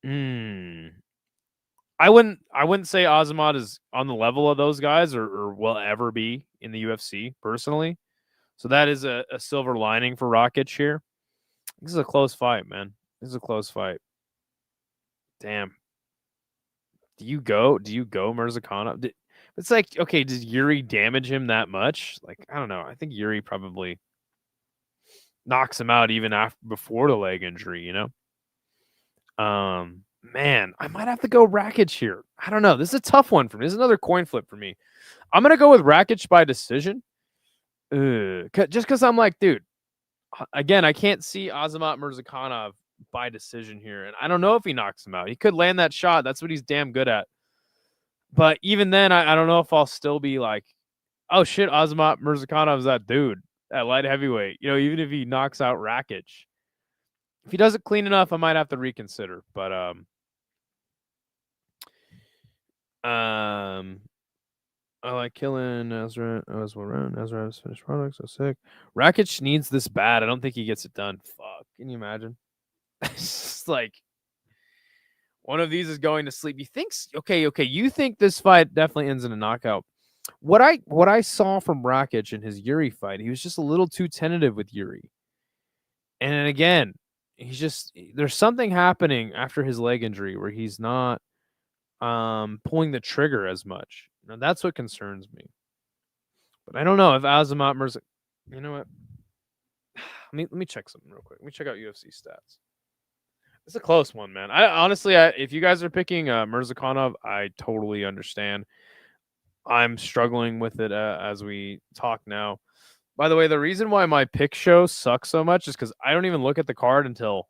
I wouldn't say Azamat is on the level of those guys or will ever be in the UFC personally. So that is a silver lining for Rakic here. This is a close fight, man. This is a close fight. Damn. Do you go Murzakanov? It's like, okay, did Yuri damage him that much? Like, I don't know. I think Yuri probably knocks him out even before the leg injury, you know? Man, I might have to go Rakic here. I don't know. This is a tough one for me. This is another coin flip for me. I'm going to go with Rakic by decision. Just because I'm like, dude, again, I can't see Azamat Murzakanov by decision here. And I don't know if he knocks him out. He could land that shot. That's what he's damn good at. But even then, I don't know if I'll still be like, oh, shit, Azamat Murzakanov is that dude at light heavyweight. You know, even if he knocks out Rakic. If he does it clean enough, I might have to reconsider. But I like killing Nasrat. Nasrat's finished product, so sick. Rakic needs this bad. I don't think he gets it done. Fuck. Can you imagine? It's just like one of these is going to sleep. You think okay. You think this fight definitely ends in a knockout. What I saw from Rakic in his Yuri fight, he was just a little too tentative with Yuri. And again, there's something happening after his leg injury where he's not pulling the trigger as much. Now that's what concerns me. But I don't know if Azamat you know what? Let me check something real quick. Let me check out UFC stats. It's a close one, man. I honestly, if you guys are picking Murzakanov, I totally understand. I'm struggling with it as we talk now. By the way, the reason why my pick show sucks so much is because I don't even look at the card until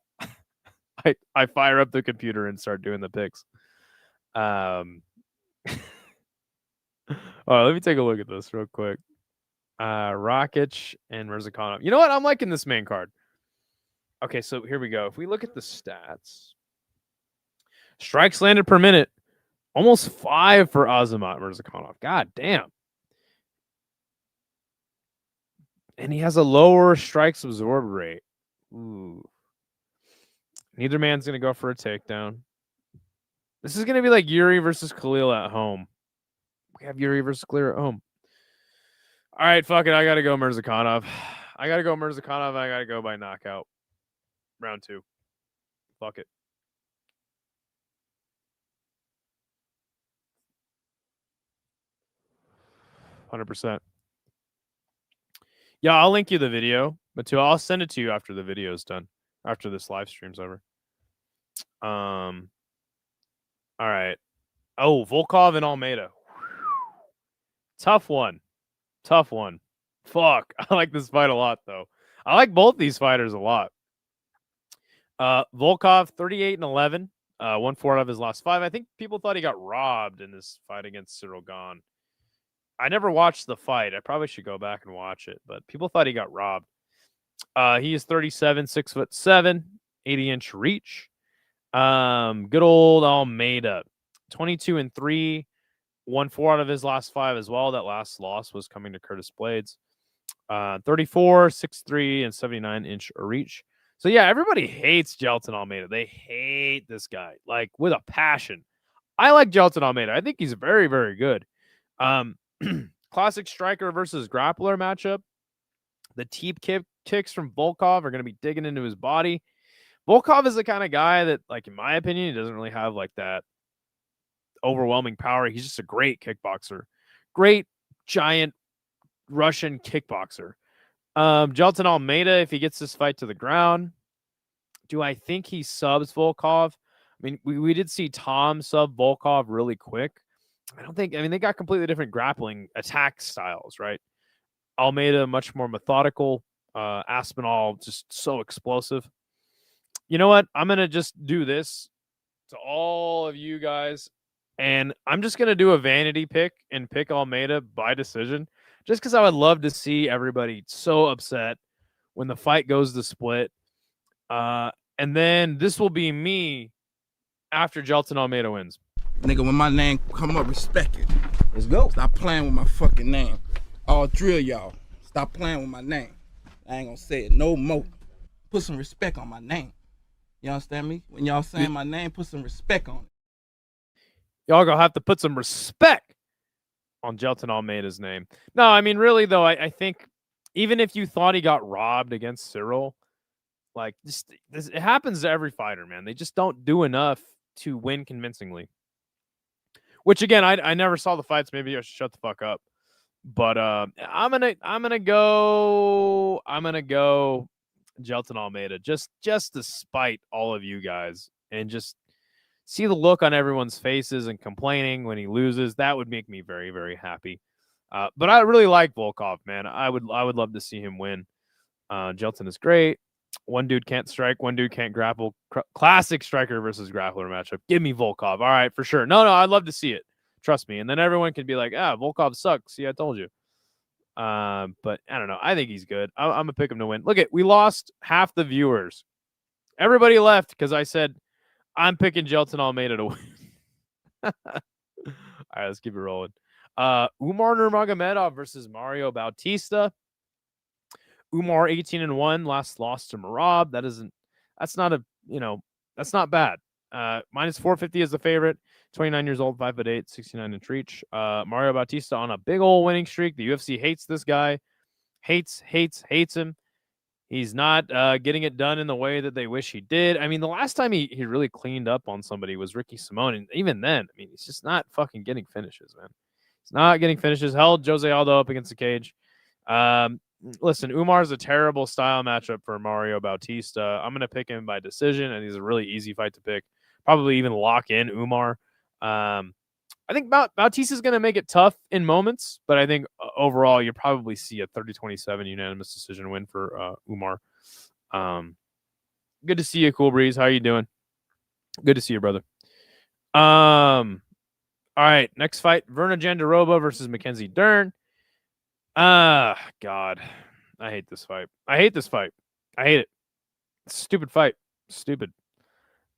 I fire up the computer and start doing the picks. All right, let me take a look at this real quick. Rakic and Murzakanov. You know what? I'm liking this main card. Okay, so here we go. If we look at the stats, strikes landed per minute, almost 5 for Azamat Murzakanov. God damn. And he has a lower strikes absorbed rate. Ooh. Neither man's going to go for a takedown. This is going to be like Yuri versus Khalil at home. We have Yuri versus Khalil at home. All right, fuck it. I got to go Murzakanov. I got to go by knockout. Round 2. Fuck it. %. Yeah, I'll link you the video, but I'll send it to you after the video is done, after this live stream's over. All right. Oh, Volkov and Almeida. Tough one. Fuck. I like this fight a lot, though. I like both these fighters a lot. Volkov, 38-11. 1-4 out of his last 5. I think people thought he got robbed in this fight against Ciryl Gane. I never watched the fight. I probably should go back and watch it, but people thought he got robbed. He is 37, 6'7", 80-inch reach. Good old Almeida, 22-3, 1-4 out of his last 5 as well. That last loss was coming to Curtis Blades. 34, 6'3", and 79-inch reach. So yeah, everybody hates Jailton Almeida. They hate this guy, like with a passion. I like Jailton Almeida. I think he's very, very good. Classic striker versus grappler matchup. The teep kicks from Volkov are going to be digging into his body. Volkov is the kind of guy that, like, in my opinion, he doesn't really have like that overwhelming power. He's just a great kickboxer. Great, giant Russian kickboxer. Jailton Almeida, if he gets this fight to the ground, do I think he subs Volkov? I mean, we did see Tom sub Volkov really quick. I mean, they got completely different grappling attack styles, right? Almeida, much more methodical. Aspinall, just so explosive. You know what? I'm going to just do this to all of you guys. And I'm just going to do a vanity pick and pick Almeida by decision, just because I would love to see everybody so upset when the fight goes to split. And then this will be me after Jailton Almeida wins. Nigga, when my name come up, respect it. Let's go. Stop playing with my fucking name. All three of y'all, stop playing with my name. I ain't gonna say it no more. Put some respect on my name. You understand me? When y'all saying my name, put some respect on it. Y'all gonna have to put some respect on Jailton Almeida's name. No, I mean, really, though, I think even if you thought he got robbed against Ciryl, like, it happens to every fighter, man. They just don't do enough to win convincingly. Which, again, I never saw the fights. Maybe I should shut the fuck up. But I'm gonna go Jailton Almeida just to spite all of you guys and just see the look on everyone's faces and complaining when he loses. That would make me very, very happy. But I really like Volkov, man. I would love to see him win. Jailton is great. One dude can't strike, one dude can't grapple. Classic striker versus grappler matchup. Give me Volkov. All right, for sure. No, I'd love to see it. Trust me. And then everyone can be like, Volkov sucks. See, I told you. But I don't know. I think he's good. I'm going to pick him to win. Look, we lost half the viewers. Everybody left because I said, I'm picking Jailton Almeida to win. All right, let's keep it rolling. Umar Nurmagomedov versus Mario Bautista. Umar 18-1, last loss to Merab. That's not bad. Minus 450 is the favorite. 29 years old, 5'8", 69 inch reach. Mario Bautista on a big old winning streak. The UFC hates this guy. Hates him. He's not getting it done in the way that they wish he did. I mean, the last time he really cleaned up on somebody was Ricky Simone. And even then, I mean, he's just not fucking getting finishes, man. He's not getting finishes. Held Jose Aldo up against the cage. Listen, Umar's a terrible style matchup for Mario Bautista. I'm going to pick him by decision, and he's a really easy fight to pick. Probably even lock in Umar. I think Bautista's going to make it tough in moments, but I think overall you'll probably see a 30-27 unanimous decision win for Umar. Good to see you, Cool Breeze. How you doing? Good to see you, brother. All right, next fight, Virna Jandiroba versus Mackenzie Dern. God, I hate this fight. I hate it. Stupid fight. Stupid.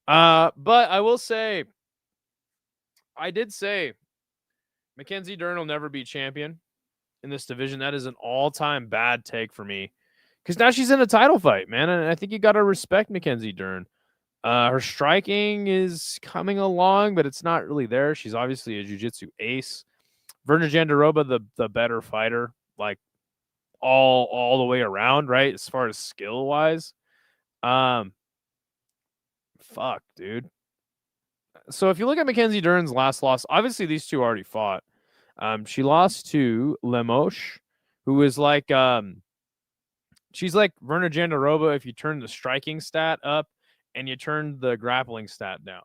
But I will say, I did say Mackenzie Dern will never be champion in this division. That is an all-time bad take for me. Because now she's in a title fight, man. And I think you got to respect Mackenzie Dern. Her striking is coming along, but it's not really there. She's obviously a jiu-jitsu ace. Virna Jandiroba, the better fighter, like all the way around, right? As far as skill-wise. Fuck, dude. So if you look at Mackenzie Dern's last loss, obviously these two already fought. She lost to Lemos, who is like she's like Virna Jandiroba if you turn the striking stat up and you turn the grappling stat down.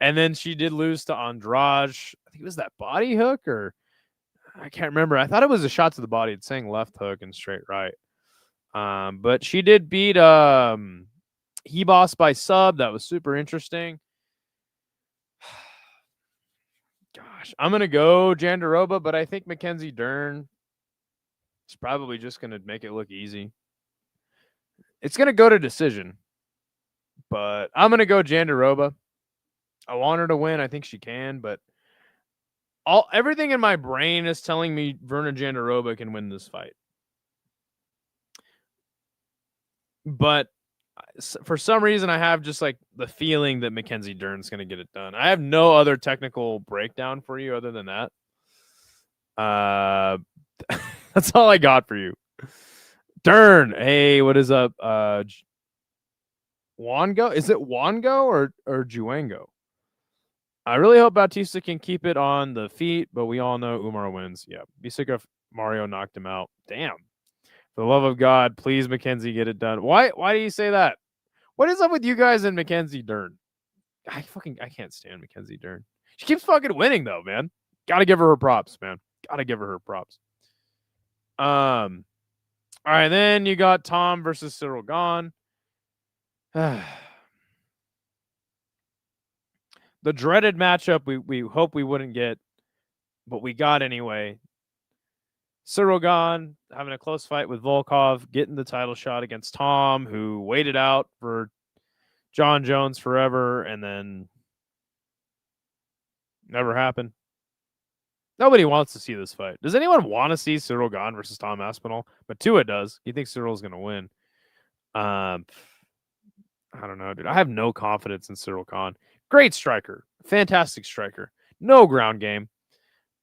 And then she did lose to Andrade. I think it was that body hook, or I can't remember. I thought it was a shot to the body. It's saying left hook and straight right. But she did beat Haqparast by sub. That was super interesting. Gosh, I'm going to go Jandiroba, but I think Mackenzie Dern is probably just going to make it look easy. It's going to go to decision, but I'm going to go Jandiroba. I want her to win. I think she can, but everything in my brain is telling me Virna Jandiroba can win this fight. But for some reason, I have just like the feeling that Mackenzie Dern's going to get it done. I have no other technical breakdown for you other than that. That's all I got for you. Dern, hey, what is up? Wango? Is it Wango or Juango? I really hope Bautista can keep it on the feet, but we all know Umar wins. Yeah, be sick if Mario knocked him out. Damn. For the love of God, please, Mackenzie, get it done. Why do you say that? What is up with you guys and Mackenzie Dern? I can't stand Mackenzie Dern. She keeps fucking winning though, man. Gotta give her props, man. Gotta give her props. All right, then you got Tom versus Ciryl Gane. The dreaded matchup we hope we wouldn't get, but we got anyway. Ciryl Gane having a close fight with Volkov, getting the title shot against Tom, who waited out for John Jones forever and then never happened. Nobody wants to see this fight. Does anyone want to see Ciryl Gane versus Tom Aspinall? But Tua does. You think Cyryl's going to win? I don't know, dude. I have no confidence in Ciryl Gane. Great striker. Fantastic striker. No ground game.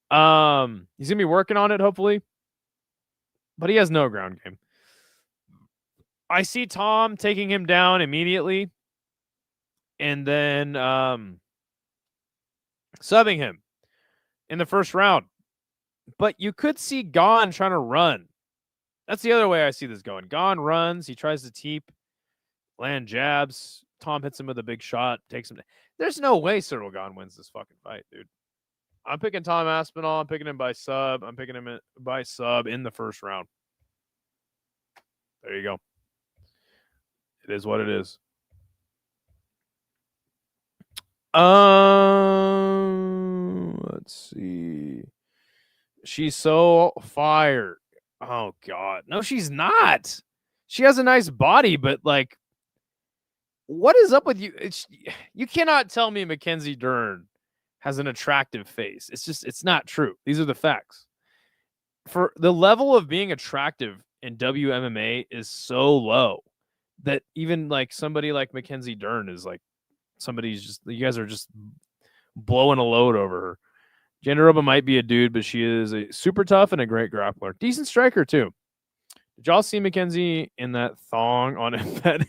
He's going to be working on it, hopefully. But he has no ground game. I see Tom taking him down immediately. And then subbing him in the first round. But you could see Gane trying to run. That's the other way I see this going. Gane runs. He tries to teep, land jabs. Tom hits him with a big shot, takes him. There's no way Ciryl Gane wins this fucking fight, dude. I'm picking Tom Aspinall. I'm picking him by sub. I'm picking him by sub in the first round. There you go. It is what it is. Let's see. She's so fired. Oh God, no, she's not. She has a nice body, but like, what is up with you? You cannot tell me Mackenzie Dern has an attractive face. It's not true. These are the facts. For the level of being attractive in WMMA is so low that even like somebody like Mackenzie Dern is like somebody's just, you guys are just blowing a load over her. Jandiroba might be a dude, but she is a super tough and a great grappler. Decent striker too. Did y'all see Mackenzie in that thong on Embedded?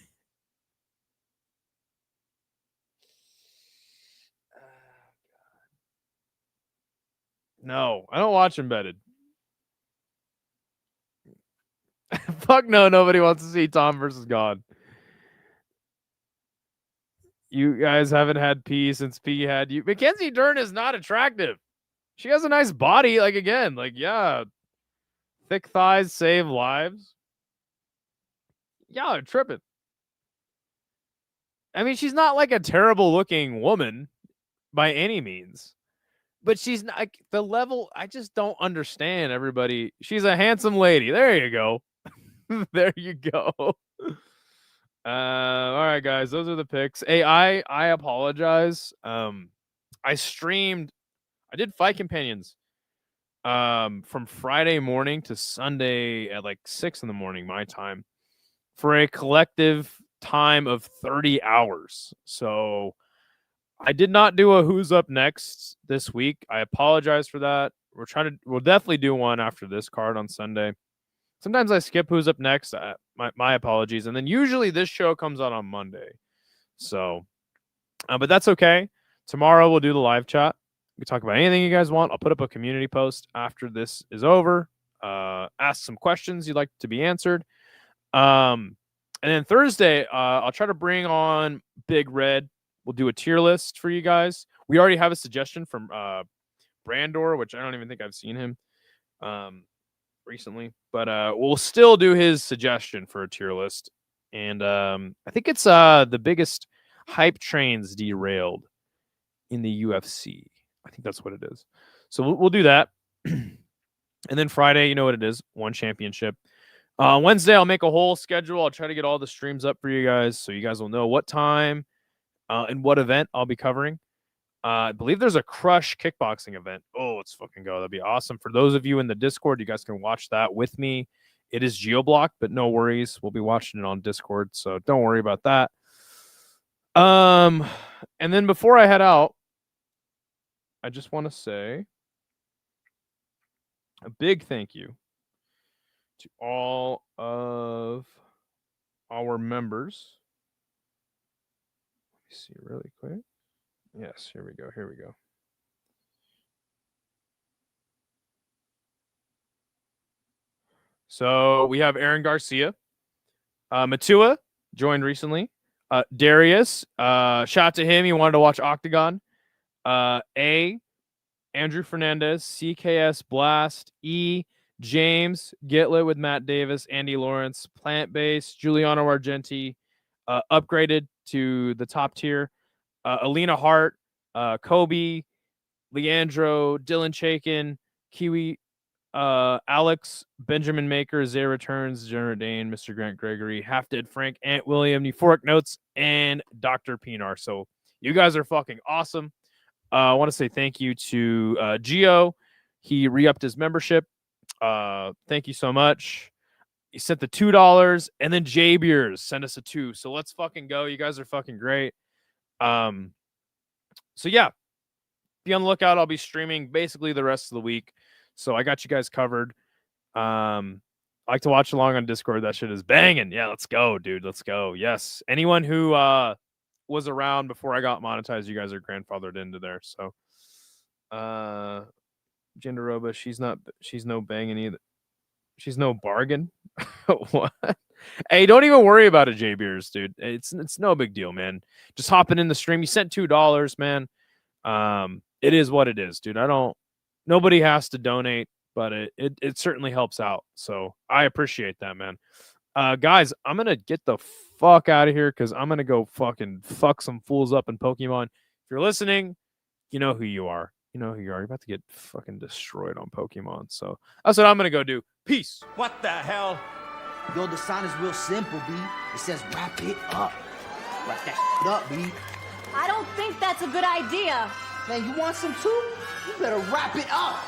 No, I don't watch Embedded. Fuck no, nobody wants to see Tom versus God. You guys haven't had P since P had you. Mackenzie Dern is not attractive. She has a nice body. Like, again, like, yeah. Thick thighs save lives. Y'all are tripping. I mean, she's not like a terrible looking woman by any means. But she's not like the level. I just don't understand everybody. She's a handsome lady. There you go. There you go. All right, guys. Those are the picks. Hey, I apologize. I did Fight Companions from Friday morning to Sunday at like 6 a.m. my time for a collective time of 30 hours. So I did not do a Who's Up Next this week. I apologize for that. We'll definitely do one after this card on Sunday. Sometimes I skip Who's Up Next. My apologies. And then usually this show comes out on Monday. So, but that's okay. Tomorrow we'll do the live chat. We can talk about anything you guys want. I'll put up a community post after this is over. Ask some questions you'd like to be answered. And then Thursday, I'll try to bring on Big Red. We'll do a tier list for you guys. We already have a suggestion from Brandor, which I don't even think I've seen him recently. But we'll still do his suggestion for a tier list. And I think it's the biggest hype trains derailed in the UFC. I think that's what it is. So we'll do that. And then Friday, you know what it is. One championship. Wednesday, I'll make a whole schedule. I'll try to get all the streams up for you guys so you guys will know what time and what event I'll be covering. I believe there's a Crush kickboxing event. Oh, let's fucking go. That'd be awesome. For those of you in the Discord, you guys can watch that with me. It is geoblocked, but no worries. We'll be watching it on Discord, so don't worry about that. And then before I head out, I just want to say a big thank you to all of our members. Let me see really quick. Yes, here we go. Here we go. So we have Aaron Garcia. Matua joined recently. Darius, shout out to him. He wanted to watch Octagon. A, Andrew Fernandez, CKS Blast, E, James, Get Lit with Matt Davis, Andy Lawrence, Plant Based, Giuliano Argenti, upgraded to the top tier. Alina Hart, Kobe, Leandro, Dylan Chaikin, Kiwi, Alex, Benjamin Maker, Zay Returns, Jenner Dane, Mr. Grant Gregory, Half Dead Frank, Ant William, Euphoric Notes, and Dr. Pinar. So you guys are fucking awesome. I want to say thank you to Gio. He re-upped his membership. Thank you so much. He sent the $2, and then J Beers sent us a $2. So let's fucking go. You guys are fucking great. So yeah, be on the lookout. I'll be streaming basically the rest of the week. So I got you guys covered. I like to watch along on Discord. That shit is banging. Yeah, let's go, dude. Let's go. Yes. Anyone who was around before I got monetized, you guys are grandfathered into there. So Jandiroba, she's no banging either. She's no bargain. What? Hey, don't even worry about it, J Beers, dude. It's no big deal, man. Just hopping in the stream. You sent $2, man. It is what it is, dude. Nobody has to donate, but it certainly helps out. So I appreciate that, man. Guys, I'm gonna get the fuck out of here because I'm gonna go fucking fuck some fools up in Pokemon. If you're listening, you know who you are. You know who you are. You're about to get fucking destroyed on Pokemon. So that's what I'm gonna go do. Peace. What the hell? Yo, the sign is real simple, B. It says wrap it up. Wrap that shit up, B. I don't think that's a good idea. Man, you want some too? You better wrap it up.